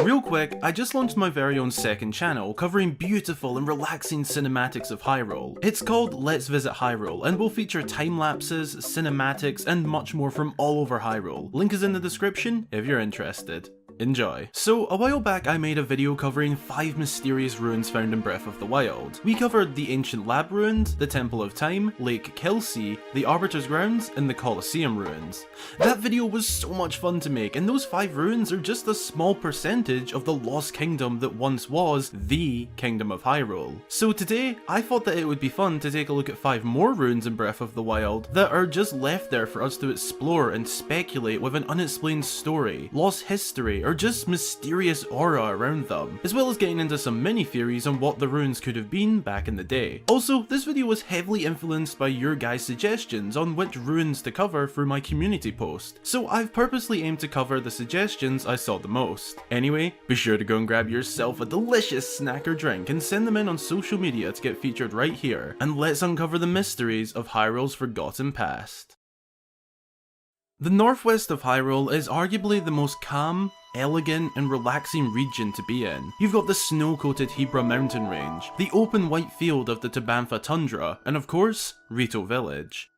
Real quick, I just launched my very own second channel covering beautiful and relaxing cinematics of Hyrule. It's called Let's Visit Hyrule and will feature time lapses, cinematics, and much more from all over Hyrule. Link is in the description if you're interested. Enjoy. So, a while back I made a video covering 5 mysterious ruins found in Breath of the Wild. We covered the Ancient Lab ruins, the Temple of Time, Lake Kelsey, the Arbiter's Grounds, and the Colosseum ruins. That video was so much fun to make, and those 5 ruins are just a small percentage of the lost kingdom that once was the Kingdom of Hyrule. So today, I thought that it would be fun to take a look at 5 more ruins in Breath of the Wild that are just left there for us to explore and speculate with an unexplained story, lost history, or just mysterious aura around them, as well as getting into some mini theories on what the ruins could have been back in the day. Also, this video was heavily influenced by your guys' suggestions on which ruins to cover through my community post, so I've purposely aimed to cover the suggestions I saw the most. Anyway, be sure to go and grab yourself a delicious snack or drink and send them in on social media to get featured right here, and let's uncover the mysteries of Hyrule's forgotten past. The northwest of Hyrule is arguably the most calm, elegant and relaxing region to be in. You've got the snow-coated Hebra mountain range, the open white field of the Tabantha tundra, and of course, Rito village.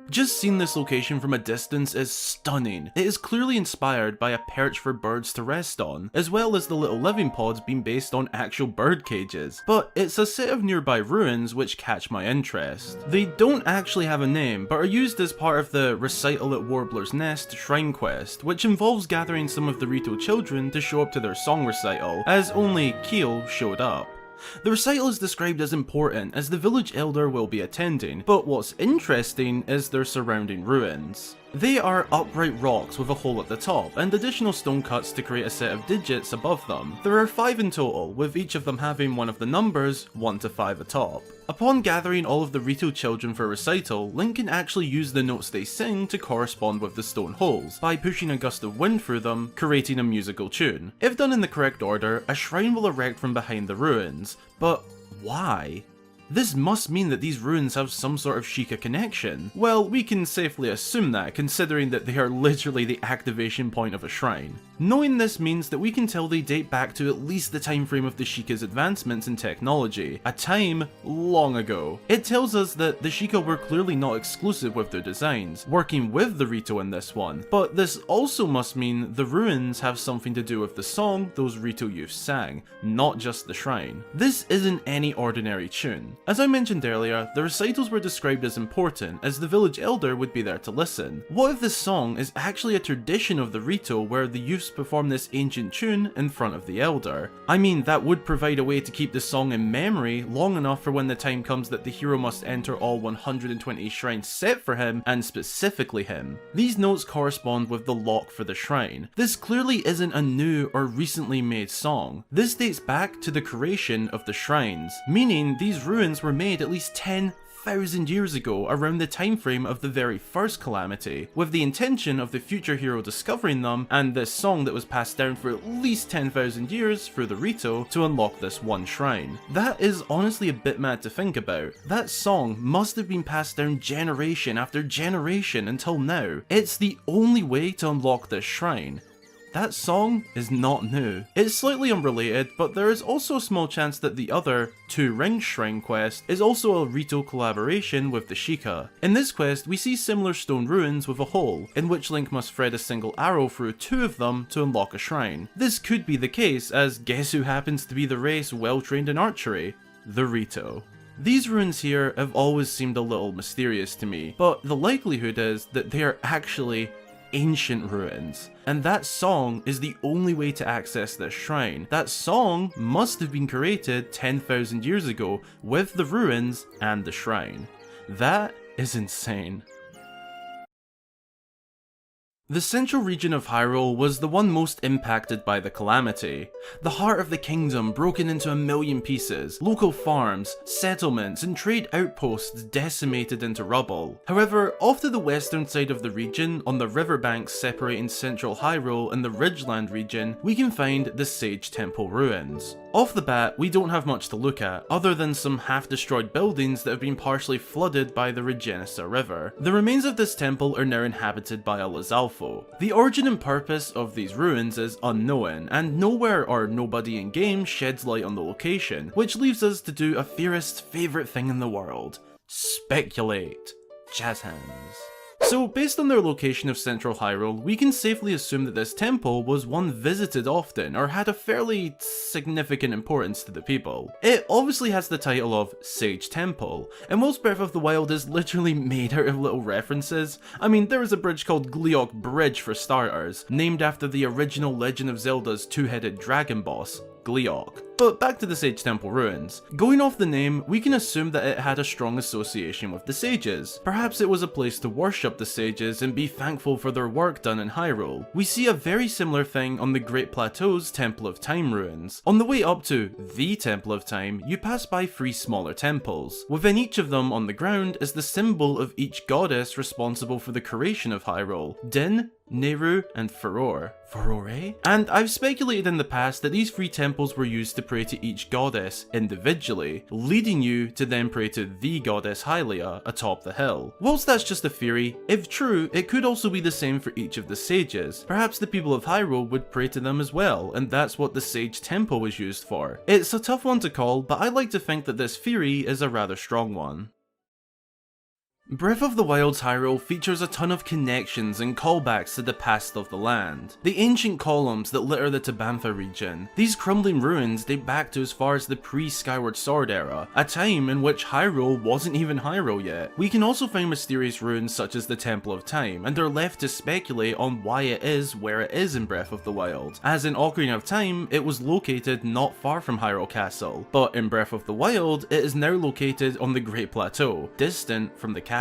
Just seeing this location from a distance is stunning. It is clearly inspired by a perch for birds to rest on, as well as the little living pods being based on actual bird cages. But it's a set of nearby ruins which catch my interest. They don't actually have a name, but are used as part of the Recital at Warbler's Nest shrine quest, which involves gathering some of the Rito children to show up to their song recital, as only Keel showed up. The recital is described as important as the village elder will be attending, but what's interesting is their surrounding ruins. They are upright rocks with a hole at the top and additional stone cuts to create a set of digits above them. There are 5 in total, with each of them having one of the numbers 1 to 5 atop. Upon gathering all of the Rito children for recital, Link can actually use the notes they sing to correspond with the stone holes, by pushing a gust of wind through them, creating a musical tune. If done in the correct order, a shrine will erect from behind the ruins. But why? This must mean that these ruins have some sort of Sheikah connection. Well, we can safely assume that, considering that they are literally the activation point of a shrine. Knowing this means that we can tell they date back to at least the time frame of the Sheikah's advancements in technology, a time long ago. It tells us that the Sheikah were clearly not exclusive with their designs, working with the Rito in this one, but this also must mean the ruins have something to do with the song those Rito youths sang, not just the shrine. This isn't any ordinary tune. As I mentioned earlier, the recitals were described as important as the village elder would be there to listen. What if this song is actually a tradition of the Rito where the youths perform this ancient tune in front of the elder? I mean, that would provide a way to keep the song in memory long enough for when the time comes that the hero must enter all 120 shrines set for him, and specifically him. These notes correspond with the lock for the shrine. This clearly isn't a new or recently made song. This dates back to the creation of the shrines, meaning these ruins were made at least 10,000 years ago around the time frame of the very first calamity, with the intention of the future hero discovering them and this song that was passed down for at least 10,000 years through the Rito to unlock this one shrine. That is honestly a bit mad to think about. That song must have been passed down generation after generation until now. It's the only way to unlock this shrine. That song is not new. It's slightly unrelated, but there is also a small chance that the other Two Rings Shrine quest is also a Rito collaboration with the Sheikah. In this quest, we see similar stone ruins with a hole, in which Link must thread a single arrow through 2 of them to unlock a shrine. This could be the case, as guess who happens to be the race well trained in archery? The Rito. These ruins here have always seemed a little mysterious to me, but the likelihood is that they are actually ancient ruins, and that song is the only way to access this shrine. That song must have been created 10,000 years ago with the ruins and the shrine. That is insane. The central region of Hyrule was the one most impacted by the calamity. The heart of the kingdom broken into a million pieces, local farms, settlements, and trade outposts decimated into rubble. However, off to the western side of the region, on the riverbanks separating central Hyrule and the Ridgeland region, we can find the Sage Temple ruins. Off the bat, we don't have much to look at, other than some half-destroyed buildings that have been partially flooded by the Regenissa River. The remains of this temple are now inhabited by a Lizalfo. The origin and purpose of these ruins is unknown, and nowhere or nobody in-game sheds light on the location, which leaves us to do a theorist's favourite thing in the world: speculate. Jazz hands. So, based on their location of central Hyrule, we can safely assume that this temple was one visited often, or had a fairly significant importance to the people. It obviously has the title of Sage Temple, and whilst Breath of the Wild is literally made out of little references, I mean, there is a bridge called Gleeok Bridge for starters, named after the original Legend of Zelda's two-headed dragon boss, Gleeok. But back to the Sage Temple ruins. Going off the name, we can assume that it had a strong association with the sages. Perhaps it was a place to worship the sages and be thankful for their work done in Hyrule. We see a very similar thing on the Great Plateau's Temple of Time ruins. On the way up to the Temple of Time, you pass by 3 smaller temples. Within each of them on the ground is the symbol of each goddess responsible for the creation of Hyrule: Din, Nehru, and Furore. Furore? And I've speculated in the past that these 3 temples were used to pray to each goddess individually, leading you to then pray to the goddess Hylia atop the hill. Whilst that's just a theory, if true, it could also be the same for each of the sages. Perhaps the people of Hyrule would pray to them as well, and that's what the Sage Temple was used for. It's a tough one to call, but I like to think that this theory is a rather strong one. Breath of the Wild's Hyrule features a ton of connections and callbacks to the past of the land. The ancient columns that litter the Tabantha region. These crumbling ruins date back to as far as the pre-Skyward Sword era, a time in which Hyrule wasn't even Hyrule yet. We can also find mysterious ruins such as the Temple of Time, and are left to speculate on why it is where it is in Breath of the Wild. As in Ocarina of Time, it was located not far from Hyrule Castle, but in Breath of the Wild, it is now located on the Great Plateau, distant from the castle.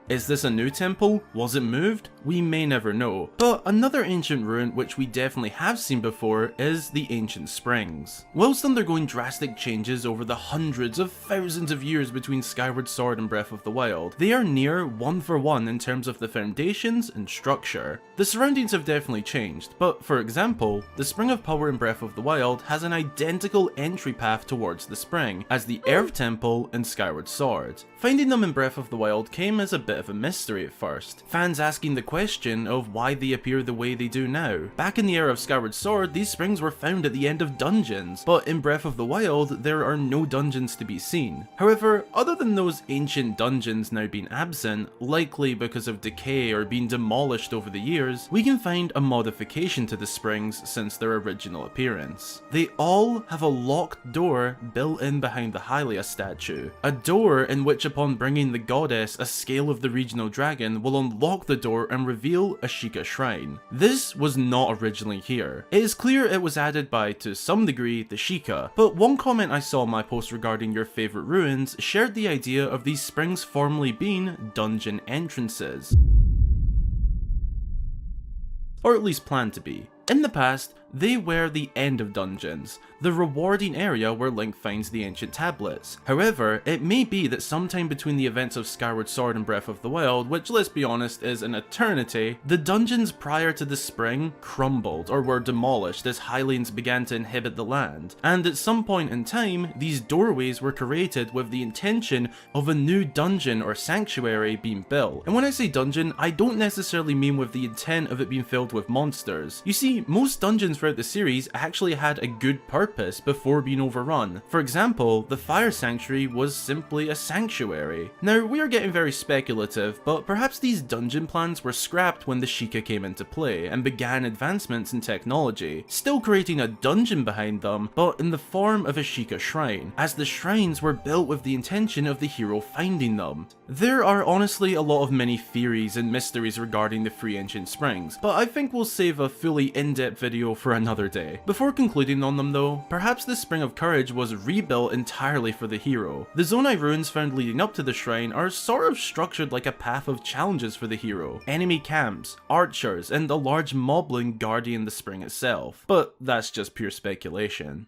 Is this a new temple? Was it moved? We may never know. But another ancient ruin which we definitely have seen before is the Ancient Springs. Whilst undergoing drastic changes over the hundreds of thousands of years between Skyward Sword and Breath of the Wild, they are near one for one in terms of the foundations and structure. The surroundings have definitely changed, but for example, the Spring of Power in Breath of the Wild has an identical entry path towards the spring as the Earth Temple in Skyward Sword. Finding them in Breath of the Wild came as a bit of a mystery at first, fans asking the question of why they appear the way they do now. Back in the era of Skyward Sword, these springs were found at the end of dungeons, but in Breath of the Wild, there are no dungeons to be seen. However, other than those ancient dungeons now being absent, likely because of decay or being demolished over the years, we can find a modification to the springs since their original appearance. They all have a locked door built in behind the Hylia statue, a door in which upon bringing the goddess a scale of the regional dragon will unlock the door and reveal a Sheikah shrine. This was not originally here. It is clear it was added by, to some degree, the Sheikah, but one comment I saw in my post regarding your favourite ruins shared the idea of these springs formerly being dungeon entrances. Or at least planned to be. In the past, they were the end of dungeons, the rewarding area where Link finds the ancient tablets. However, it may be that sometime between the events of Skyward Sword and Breath of the Wild, which let's be honest is an eternity, the dungeons prior to the spring crumbled or were demolished as Hylians began to inhabit the land, and at some point in time, these doorways were created with the intention of a new dungeon or sanctuary being built. And when I say dungeon, I don't necessarily mean with the intent of it being filled with monsters. You see, most dungeons throughout the series actually had a good purpose before being overrun. For example, the Fire Sanctuary was simply a sanctuary. Now, we are getting very speculative, but perhaps these dungeon plans were scrapped when the Sheikah came into play and began advancements in technology, still creating a dungeon behind them, but in the form of a Sheikah shrine, as the shrines were built with the intention of the hero finding them. There are honestly a lot of many theories and mysteries regarding the 3 ancient springs, but I think we'll save a fully in-depth video for another day. Before concluding on them though, perhaps the Spring of Courage was rebuilt entirely for the hero. The Zonai ruins found leading up to the shrine are sort of structured like a path of challenges for the hero. Enemy camps, archers, and a large moblin guarding the spring itself. But that's just pure speculation.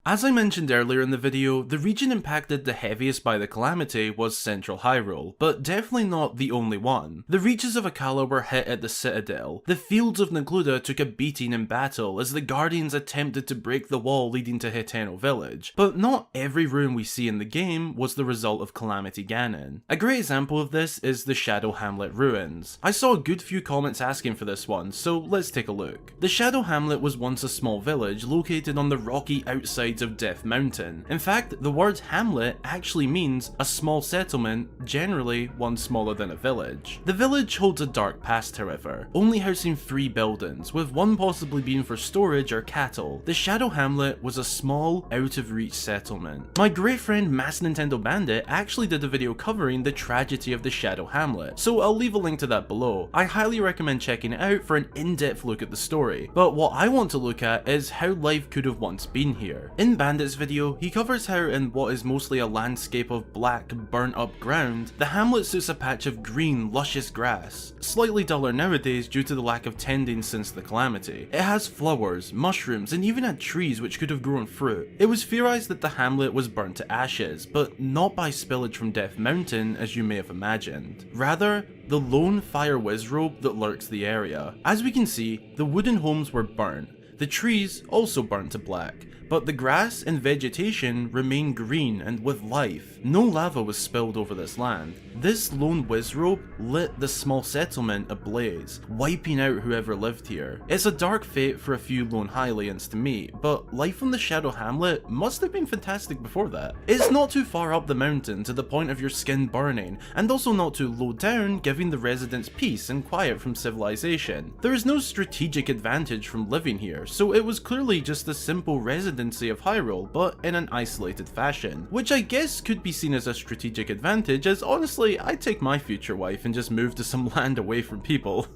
As I mentioned earlier in the video, the region impacted the heaviest by the calamity was Central Hyrule, but definitely not the only one. The reaches of Akala were hit at the Citadel, the fields of Nagluda took a beating in battle as the Guardians attempted to break the wall leading to Hiteno Village, but not every ruin we see in the game was the result of Calamity Ganon. A great example of this is the Shadow Hamlet ruins. I saw a good few comments asking for this one, so let's take a look. The Shadow Hamlet was once a small village located on the rocky outside of Death Mountain. In fact, the word hamlet actually means a small settlement, generally one smaller than a village. The village holds a dark past, however, only housing 3 buildings, with one possibly being for storage or cattle. The Shadow Hamlet was a small, out-of-reach settlement. My great friend MaskedNintendoBandit actually did a video covering the tragedy of the Shadow Hamlet, so I'll leave a link to that below. I highly recommend checking it out for an in-depth look at the story, but what I want to look at is how life could have once been here. In Bandit's video, he covers how in what is mostly a landscape of black, burnt up ground, the hamlet suits a patch of green, luscious grass, slightly duller nowadays due to the lack of tending since the calamity. It has flowers, mushrooms, and even had trees which could have grown fruit. It was theorized that the hamlet was burnt to ashes, but not by spillage from Death Mountain as you may have imagined. Rather, the lone fire wizrobe that lurks the area. As we can see, the wooden homes were burnt, the trees also burnt to black, but the grass and vegetation remain green and with life. No lava was spilled over this land. This lone wizrobe lit the small settlement ablaze, wiping out whoever lived here. It's a dark fate for a few lone Hylians to meet, but life on the Shadow Hamlet must have been fantastic before that. It's not too far up the mountain to the point of your skin burning, and also not too low down, giving the residents peace and quiet from civilization. There is no strategic advantage from living here, so it was clearly just a simple residency of Hyrule, but in an isolated fashion, which I guess could be seen as a strategic advantage, as honestly I'd take my future wife and just move to some land away from people.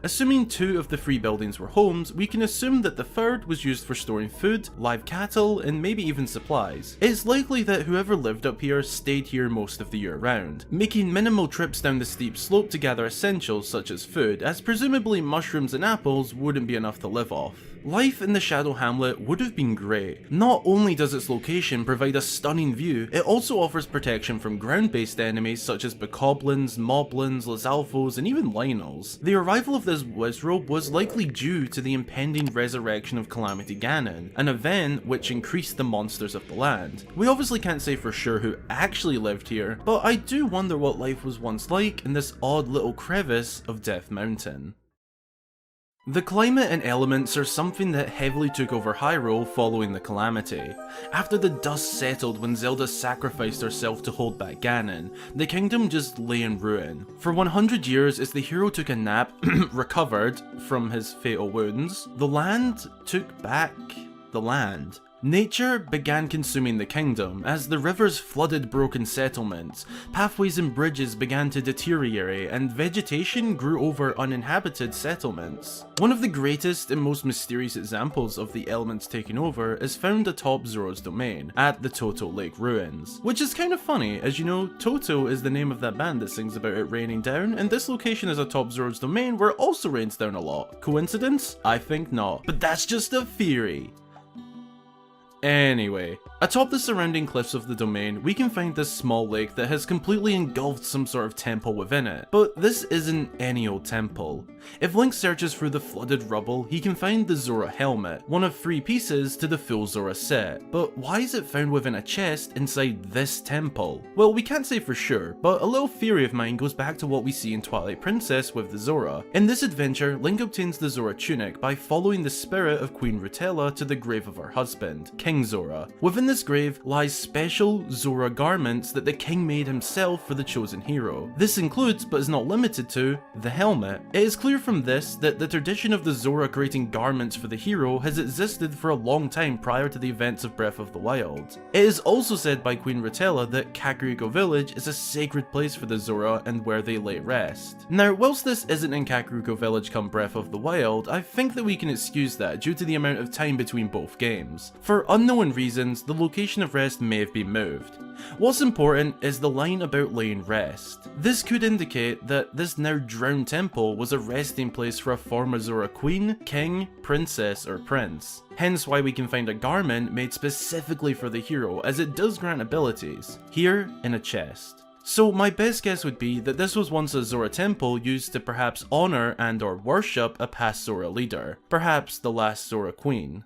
Assuming 2 of the 3 buildings were homes, we can assume that the 3rd was used for storing food, live cattle, and maybe even supplies. It's likely that whoever lived up here stayed here most of the year round, making minimal trips down the steep slope to gather essentials such as food, as presumably mushrooms and apples wouldn't be enough to live off. Life in the Shadow Hamlet would have been great. Not only does its location provide a stunning view, it also offers protection from ground-based enemies such as bokoblins, moblins, Lizalfos, and even Lynels. The arrival of this wizrobe was likely due to the impending resurrection of Calamity Ganon, an event which increased the monsters of the land. We obviously can't say for sure who actually lived here, but I do wonder what life was once like in this odd little crevice of Death Mountain. The climate and elements are something that heavily took over Hyrule following the calamity. After the dust settled when Zelda sacrificed herself to hold back Ganon, the kingdom just lay in ruin. For 100 years as the hero took a nap, recovered from his fatal wounds, the land took back the land. Nature began consuming the kingdom as the rivers flooded broken settlements, pathways and bridges began to deteriorate, and vegetation grew over uninhabited settlements. One of the greatest and most mysterious examples of the elements taking over is found atop Zora's domain, at the Toto Lake ruins. Which is kind of funny, as you know, Toto is the name of that band that sings about it raining down, and this location is atop Zora's domain where it also rains down a lot. Coincidence? I think not. But that's just a theory. Anyway, atop the surrounding cliffs of the domain, we can find this small lake that has completely engulfed some sort of temple within it. But this isn't any old temple. If Link searches through the flooded rubble, he can find the Zora helmet, one of 3 pieces to the full Zora set. But why is it found within a chest inside this temple? Well, we can't say for sure, but a little theory of mine goes back to what we see in Twilight Princess with the Zora. In this adventure, Link obtains the Zora tunic by following the spirit of Queen Rutella to the grave of her husband, King Zora. Within this grave lies special Zora garments that the king made himself for the chosen hero. This includes, but is not limited to, the helmet. It is clear from this that the tradition of the Zora creating garments for the hero has existed for a long time prior to the events of Breath of the Wild. It is also said by Queen Rutella that Kakariko Village is a sacred place for the Zora and where they lay rest. Now, whilst this isn't in Kakariko Village come Breath of the Wild, I think that we can excuse that due to the amount of time between both games. For unknown reasons, the location of rest may have been moved. What's important is the line about laying rest. This could indicate that this now drowned temple was a resting place for a former Zora queen, king, princess, or prince. Hence why we can find a garment made specifically for the hero, as it does grant abilities, here in a chest. So my best guess would be that this was once a Zora temple used to perhaps honour and or worship a past Zora leader, perhaps the last Zora queen.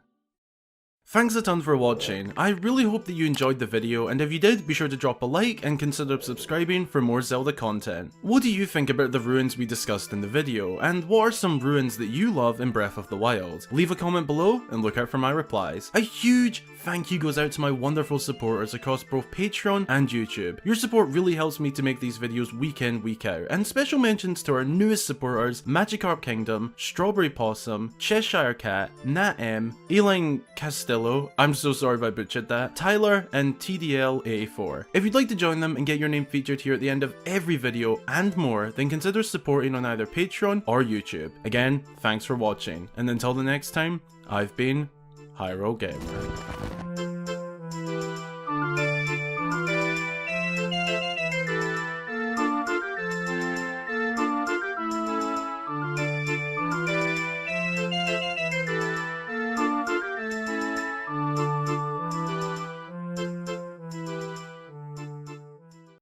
Thanks a ton for watching. I really hope that you enjoyed the video, and if you did, be sure to drop a like and consider subscribing for more Zelda content. What do you think about the ruins we discussed in the video, and what are some ruins that you love in Breath of the Wild? Leave a comment below and look out for my replies. A huge thank you goes out to my wonderful supporters across both Patreon and YouTube. Your support really helps me to make these videos week in, week out, and special mentions to our newest supporters, Magikarp Kingdom, Strawberry Possum, Cheshire Cat, Nat M, Eline Castillo, I'm so sorry if I butchered that, Tyler, and TDL84. If you'd like to join them and get your name featured here at the end of every video and more, then consider supporting on either Patreon or YouTube. Again, thanks for watching, and until the next time, I've been Hyrule Gamer.